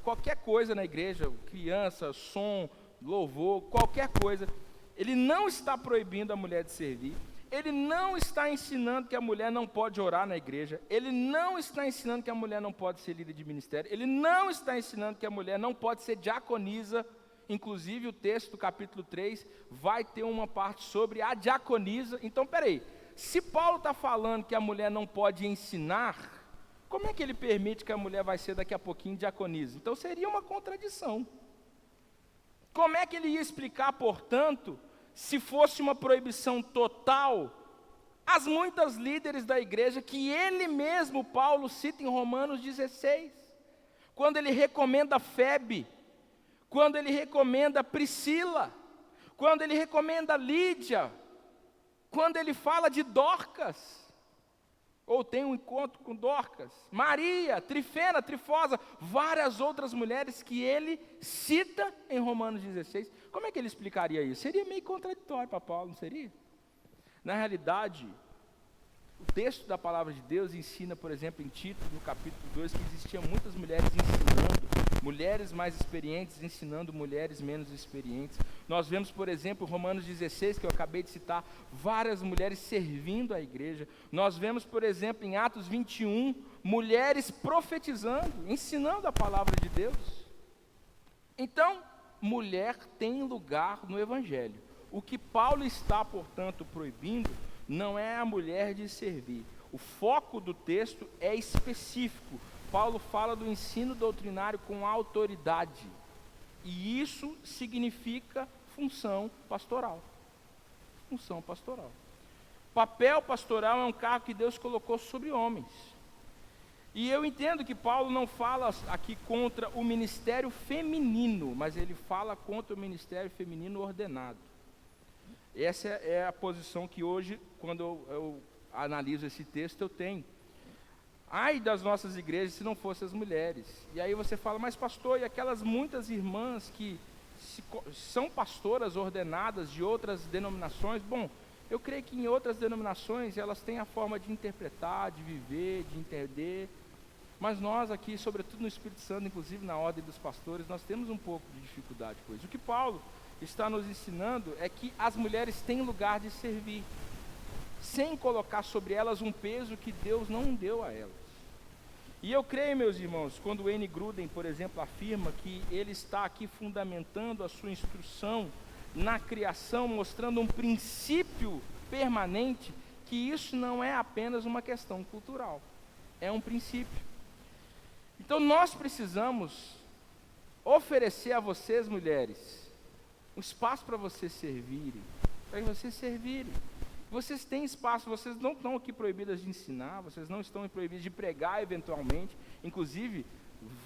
qualquer coisa na igreja, criança, som, louvor, qualquer coisa. Ele não está proibindo a mulher de servir. Ele não está ensinando que a mulher não pode orar na igreja. Ele não está ensinando que a mulher não pode ser líder de ministério. Ele não está ensinando que a mulher não pode ser diaconisa. Inclusive o texto do capítulo 3 vai ter uma parte sobre a diaconisa. Então, peraí, se Paulo está falando que a mulher não pode ensinar, como é que ele permite que a mulher vai ser daqui a pouquinho diaconisa? Então seria uma contradição. Como é que ele ia explicar, portanto, se fosse uma proibição total, as muitas líderes da igreja que ele mesmo, Paulo, cita em Romanos 16, quando ele recomenda Febe, quando ele recomenda Priscila, quando ele recomenda Lídia, quando ele fala de Dorcas, ou tem um encontro com Dorcas, Maria, Trifena, Trifosa, várias outras mulheres que ele cita em Romanos 16. Como é que ele explicaria isso? Seria meio contraditório para Paulo, não seria? Na realidade, o texto da palavra de Deus ensina, por exemplo, em Tito, no capítulo 2, que existiam muitas mulheres ensinando, mulheres mais experientes ensinando mulheres menos experientes. Nós vemos, por exemplo, em Romanos 16, que eu acabei de citar, várias mulheres servindo a igreja. Nós vemos, por exemplo, em Atos 21, mulheres profetizando, ensinando a palavra de Deus. Então, mulher tem lugar no Evangelho. O que Paulo está, portanto, proibindo não é a mulher de servir. O foco do texto é específico. Paulo fala do ensino doutrinário com autoridade. E isso significa função pastoral. Função pastoral. Papel pastoral é um cargo que Deus colocou sobre homens. E eu entendo que Paulo não fala aqui contra o ministério feminino, mas ele fala contra o ministério feminino ordenado. Essa é a posição que hoje, quando eu analiso esse texto, eu tenho. Ai das nossas igrejas se não fossem as mulheres. E aí você fala, mas pastor, e aquelas muitas irmãs que são pastoras ordenadas de outras denominações? Bom, eu creio que em outras denominações elas têm a forma de interpretar, de viver, de entender. Mas nós aqui, sobretudo no Espírito Santo, inclusive na ordem dos pastores, nós temos um pouco de dificuldade com isso. O que Paulo está nos ensinando é que as mulheres têm lugar de servir, sem colocar sobre elas um peso que Deus não deu a elas. E eu creio, meus irmãos, quando o N. Gruden, por exemplo, afirma que ele está aqui fundamentando a sua instrução na criação, mostrando um princípio permanente, que isso não é apenas uma questão cultural, é um princípio. Então nós precisamos oferecer a vocês, mulheres, um espaço para vocês servirem, Vocês têm espaço, vocês não estão aqui proibidas de ensinar, vocês não estão proibidas de pregar eventualmente. Inclusive,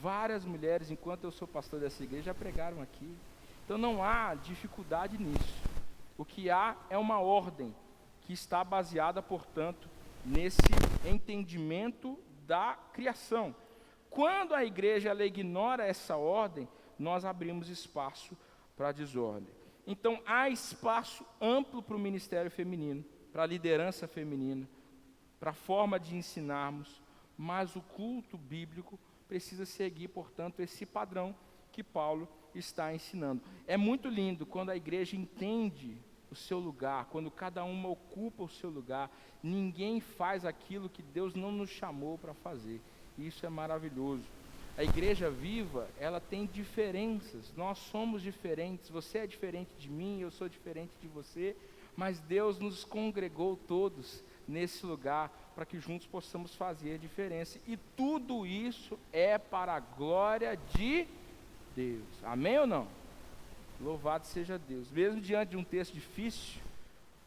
várias mulheres, enquanto eu sou pastor dessa igreja, já pregaram aqui. Então não há dificuldade nisso. O que há é uma ordem que está baseada, portanto, nesse entendimento da criação. Quando a igreja ela ignora essa ordem, nós abrimos espaço para a desordem. Então há espaço amplo para o ministério feminino, para a liderança feminina, para a forma de ensinarmos, mas o culto bíblico precisa seguir, portanto, esse padrão que Paulo está ensinando. É muito lindo quando a igreja entende o seu lugar, quando cada uma ocupa o seu lugar. Ninguém faz aquilo que Deus não nos chamou para fazer. Isso é maravilhoso. A igreja viva, ela tem diferenças. Nós somos diferentes. Você é diferente de mim, eu sou diferente de você. Mas Deus nos congregou todos nesse lugar para que juntos possamos fazer a diferença. E tudo isso é para a glória de Deus. Amém ou não? Louvado seja Deus. Mesmo diante de um texto difícil,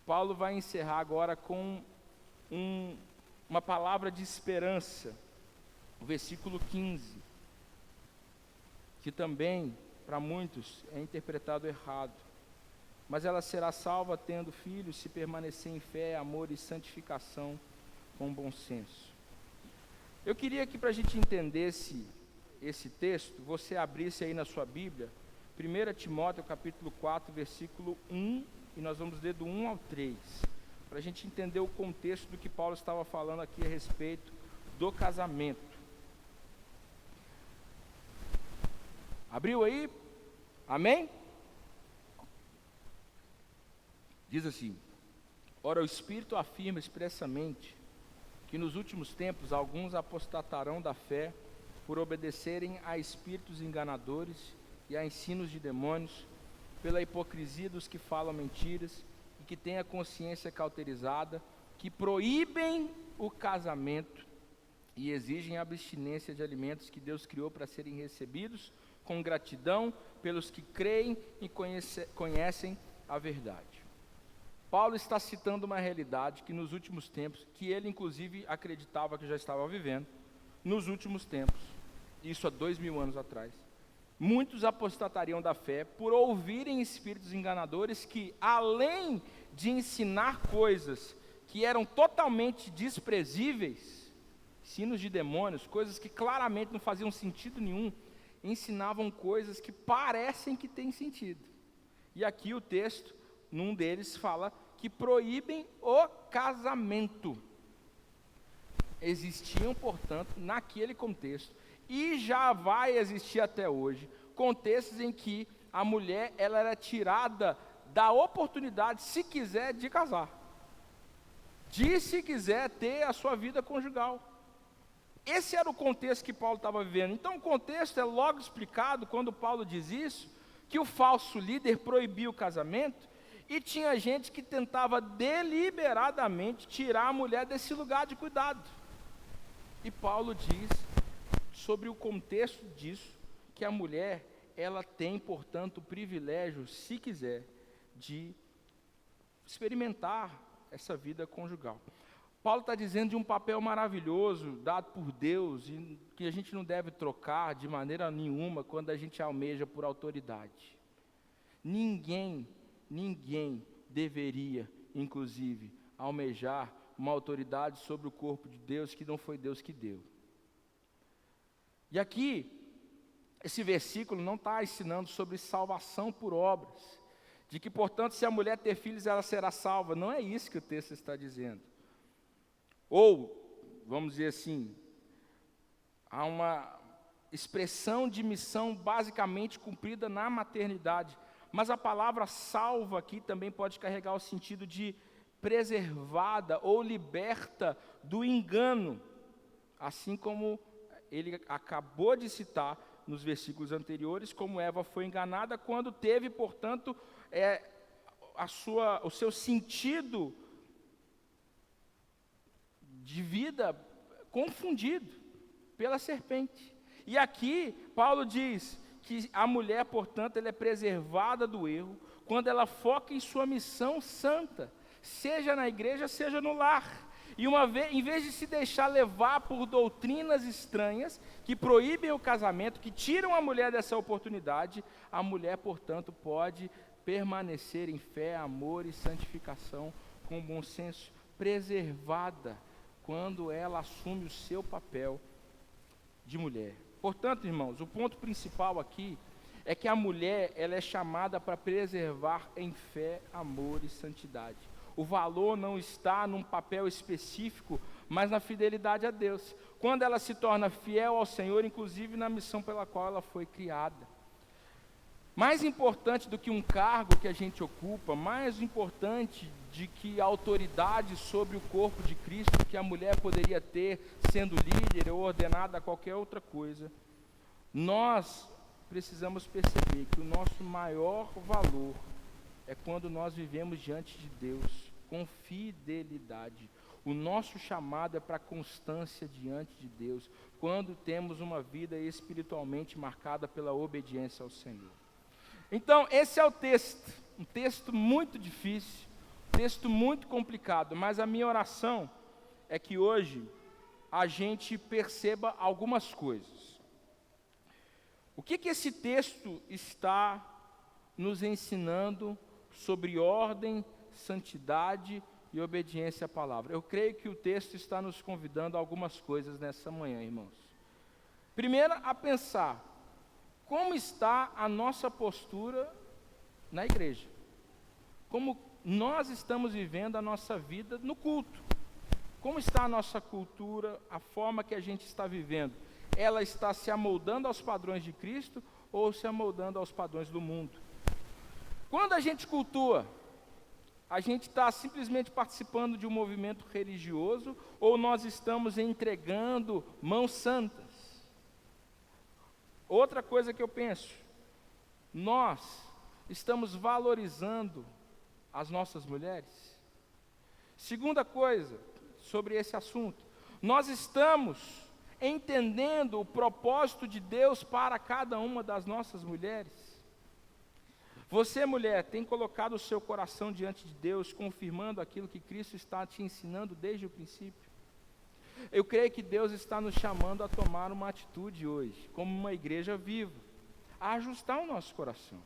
Paulo vai encerrar agora com uma palavra de esperança. O versículo 15, que também, para muitos, é interpretado errado. Mas ela será salva tendo filhos, se permanecer em fé, amor e santificação com bom senso. Eu queria que, para a gente entender esse texto, você abrisse aí na sua Bíblia, 1 Timóteo capítulo 4, versículo 1, e nós vamos ler do 1 ao 3, para a gente entender o contexto do que Paulo estava falando aqui a respeito do casamento. Abriu aí? Amém? Diz assim: ora, o Espírito afirma expressamente que nos últimos tempos alguns apostatarão da fé por obedecerem a espíritos enganadores e a ensinos de demônios, pela hipocrisia dos que falam mentiras e que têm a consciência cauterizada, que proíbem o casamento e exigem a abstinência de alimentos que Deus criou para serem recebidos com gratidão pelos que creem e conhecem a verdade. Paulo está citando uma realidade que nos últimos tempos, que ele inclusive acreditava que já estava vivendo, nos últimos tempos, isso há 2000 anos atrás, muitos apostatariam da fé por ouvirem espíritos enganadores que, além de ensinar coisas que eram totalmente desprezíveis, ensinos de demônios, coisas que claramente não faziam sentido nenhum, ensinavam coisas que parecem que têm sentido. E aqui o texto, num deles, fala que proíbem o casamento. Existiam, portanto, naquele contexto, e já vai existir até hoje, contextos em que a mulher ela era tirada da oportunidade, se quiser, de casar, de se quiser ter a sua vida conjugal. Esse era o contexto que Paulo estava vivendo. Então o contexto é logo explicado quando Paulo diz isso, que o falso líder proibia o casamento, e tinha gente que tentava deliberadamente tirar a mulher desse lugar de cuidado. E Paulo diz sobre o contexto disso, que a mulher, ela tem, portanto, o privilégio, se quiser, de experimentar essa vida conjugal. Paulo está dizendo de um papel maravilhoso dado por Deus e que a gente não deve trocar de maneira nenhuma quando a gente almeja por autoridade. Ninguém deveria, inclusive, almejar uma autoridade sobre o corpo de Deus que não foi Deus que deu. E aqui, esse versículo não está ensinando sobre salvação por obras, de que, portanto, se a mulher ter filhos, ela será salva. Não é isso que o texto está dizendo. Ou, vamos dizer assim, há uma expressão de missão basicamente cumprida na maternidade, mas a palavra salva aqui também pode carregar o sentido de preservada ou liberta do engano, assim como ele acabou de citar nos versículos anteriores, como Eva foi enganada quando teve, portanto, o seu sentido de vida confundido pela serpente. E aqui Paulo diz que a mulher, portanto, ela é preservada do erro quando ela foca em sua missão santa, seja na igreja, seja no lar. E em vez de se deixar levar por doutrinas estranhas que proíbem o casamento, que tiram a mulher dessa oportunidade, a mulher, portanto, pode permanecer em fé, amor e santificação com bom senso, preservada quando ela assume o seu papel de mulher. Portanto, irmãos, o ponto principal aqui é que a mulher ela é chamada para preservar em fé, amor e santidade. O valor não está num papel específico, mas na fidelidade a Deus. Quando ela se torna fiel ao Senhor, inclusive na missão pela qual ela foi criada. Mais importante do que um cargo que a gente ocupa, mais importante de que a autoridade sobre o corpo de Cristo que a mulher poderia ter, sendo líder ou ordenada a qualquer outra coisa, nós precisamos perceber que o nosso maior valor é quando nós vivemos diante de Deus com fidelidade. O nosso chamado é para constância diante de Deus, quando temos uma vida espiritualmente marcada pela obediência ao Senhor. Então, esse é o texto, um texto muito difícil, um texto muito complicado, mas a minha oração é que hoje a gente perceba algumas coisas. O que esse texto está nos ensinando sobre ordem, santidade e obediência à palavra? Eu creio que o texto está nos convidando a algumas coisas nessa manhã, irmãos. Primeiro, a pensar como está a nossa postura na igreja. Como nós estamos vivendo a nossa vida no culto. Como está a nossa cultura, a forma que a gente está vivendo? Ela está se amoldando aos padrões de Cristo ou se amoldando aos padrões do mundo? Quando a gente cultua, a gente está simplesmente participando de um movimento religioso ou nós estamos entregando mãos santas? Outra coisa que eu penso, nós estamos valorizando as nossas mulheres? Segunda coisa sobre esse assunto, nós estamos entendendo o propósito de Deus para cada uma das nossas mulheres? Você, mulher, tem colocado o seu coração diante de Deus, confirmando aquilo que Cristo está te ensinando desde o princípio? Eu creio que Deus está nos chamando a tomar uma atitude hoje, como uma igreja viva, a ajustar o nosso coração.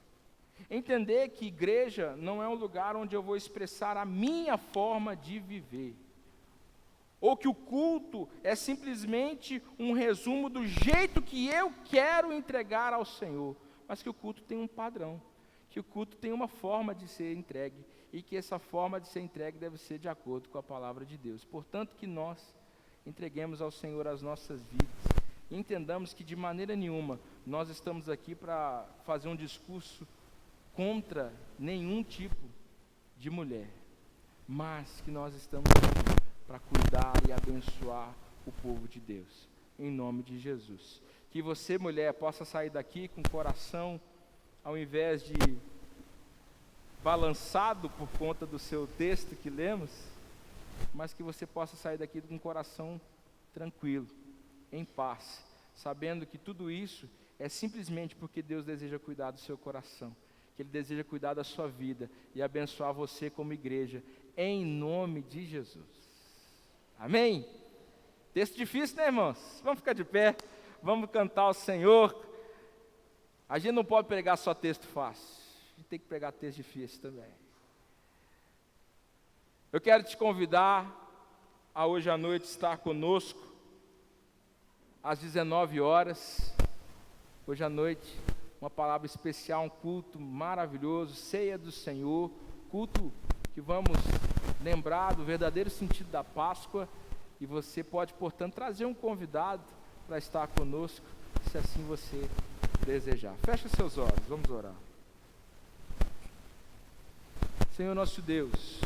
Entender que igreja não é um lugar onde eu vou expressar a minha forma de viver. Ou que o culto é simplesmente um resumo do jeito que eu quero entregar ao Senhor. Mas que o culto tem um padrão, que o culto tem uma forma de ser entregue, e que essa forma de ser entregue deve ser de acordo com a palavra de Deus. Portanto, que nós entreguemos ao Senhor as nossas vidas, e entendamos que de maneira nenhuma nós estamos aqui para fazer um discurso contra nenhum tipo de mulher, mas que nós estamos aqui para cuidar e abençoar o povo de Deus, em nome de Jesus. Que você, mulher, possa sair daqui com o coração, ao invés de balançado por conta do seu texto que lemos, mas que você possa sair daqui com o coração tranquilo, em paz, sabendo que tudo isso é simplesmente porque Deus deseja cuidar do seu coração, que Ele deseja cuidar da sua vida e abençoar você como igreja, em nome de Jesus. Amém? Texto difícil, né, irmãos? Vamos ficar de pé, vamos cantar ao Senhor. A gente não pode pregar só texto fácil, a gente tem que pregar texto difícil também. Eu quero te convidar a hoje à noite estar conosco, às 19 horas, hoje à noite, uma palavra especial, um culto maravilhoso, ceia do Senhor, culto que vamos lembrar do verdadeiro sentido da Páscoa, e você pode, portanto, trazer um convidado para estar conosco, se assim você desejar. Feche seus olhos, vamos orar. Senhor nosso Deus,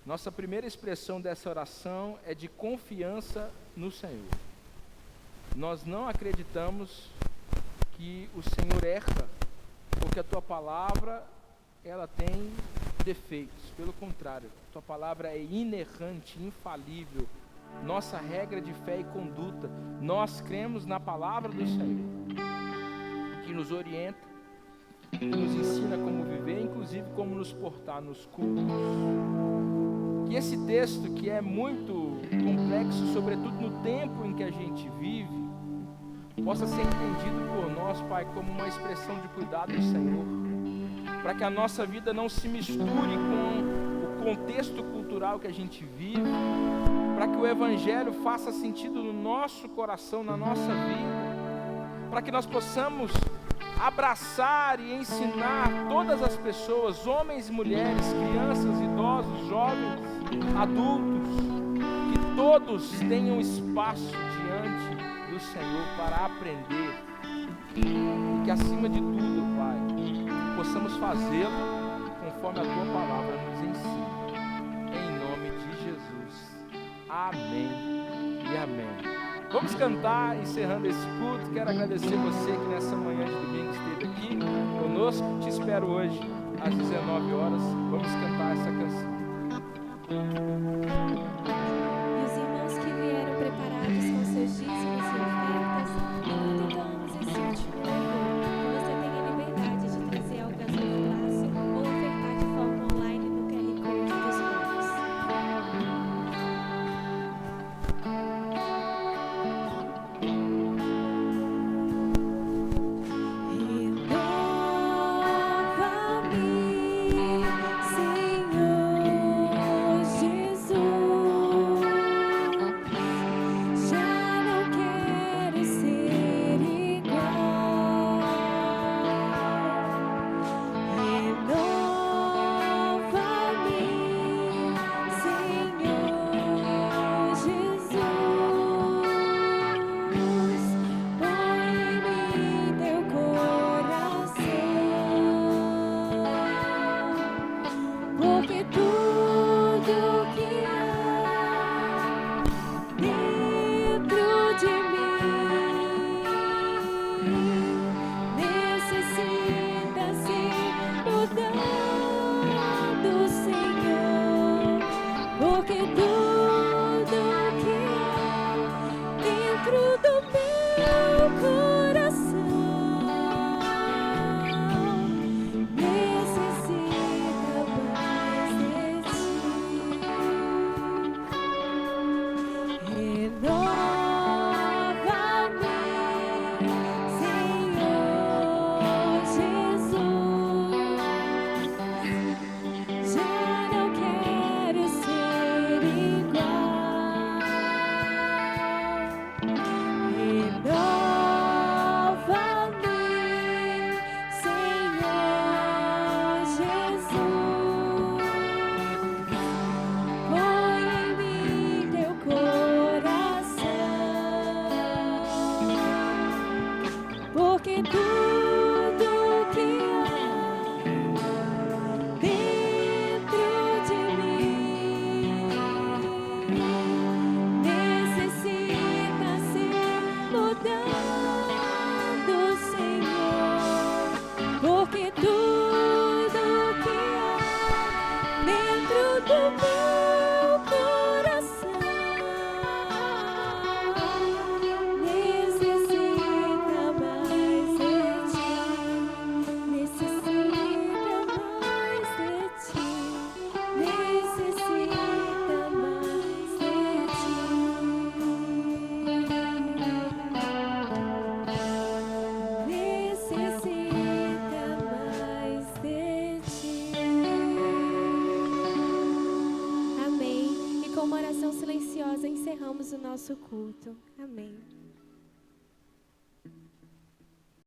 nossa primeira expressão dessa oração é de confiança no Senhor. Nós não acreditamos que o Senhor erra, porque a Tua palavra, ela tem defeitos. Pelo contrário, a Tua palavra é inerrante, infalível. Nossa regra de fé e conduta, nós cremos na palavra do Senhor, que nos orienta, que nos ensina como viver, inclusive como nos portar nos cultos. Que esse texto, que é muito complexo, sobretudo no tempo em que a gente vive, possa ser entendido por nós, Pai, como uma expressão de cuidado do Senhor, para que a nossa vida não se misture com o contexto cultural que a gente vive, para que o Evangelho faça sentido no nosso coração, na nossa vida, para que nós possamos abraçar e ensinar todas as pessoas, homens e mulheres, crianças, idosos, jovens, adultos, que todos tenham espaço diante do Senhor para aprender, e que acima de tudo, Pai, fazê-lo conforme a tua palavra nos ensina. Em nome de Jesus. Amém e amém. Vamos cantar, encerrando esse culto. Quero agradecer você que nessa manhã de domingo esteve aqui conosco. Te espero hoje às 19 horas. Vamos cantar essa canção. E os irmãos que vieram preparados com seus dízimos e ofertas, enquanto entoamos esse último louvor, que você tenha liberdade de trazer ao gasofilácio ou ofertar de forma online no QR Code dos bancos. Porque tudo que há dentro de mim necessita ser mudado, Senhor. Porque tudo que há dentro do meu coração porque tudo que há dentro de mim necessita ser mudado, Senhor. Porque tudo que há dentro do meu coração necessita mais de ti, necessita mais de ti, necessita mais de ti, Amém. E com uma oração silenciosa encerramos o nosso culto. Amém.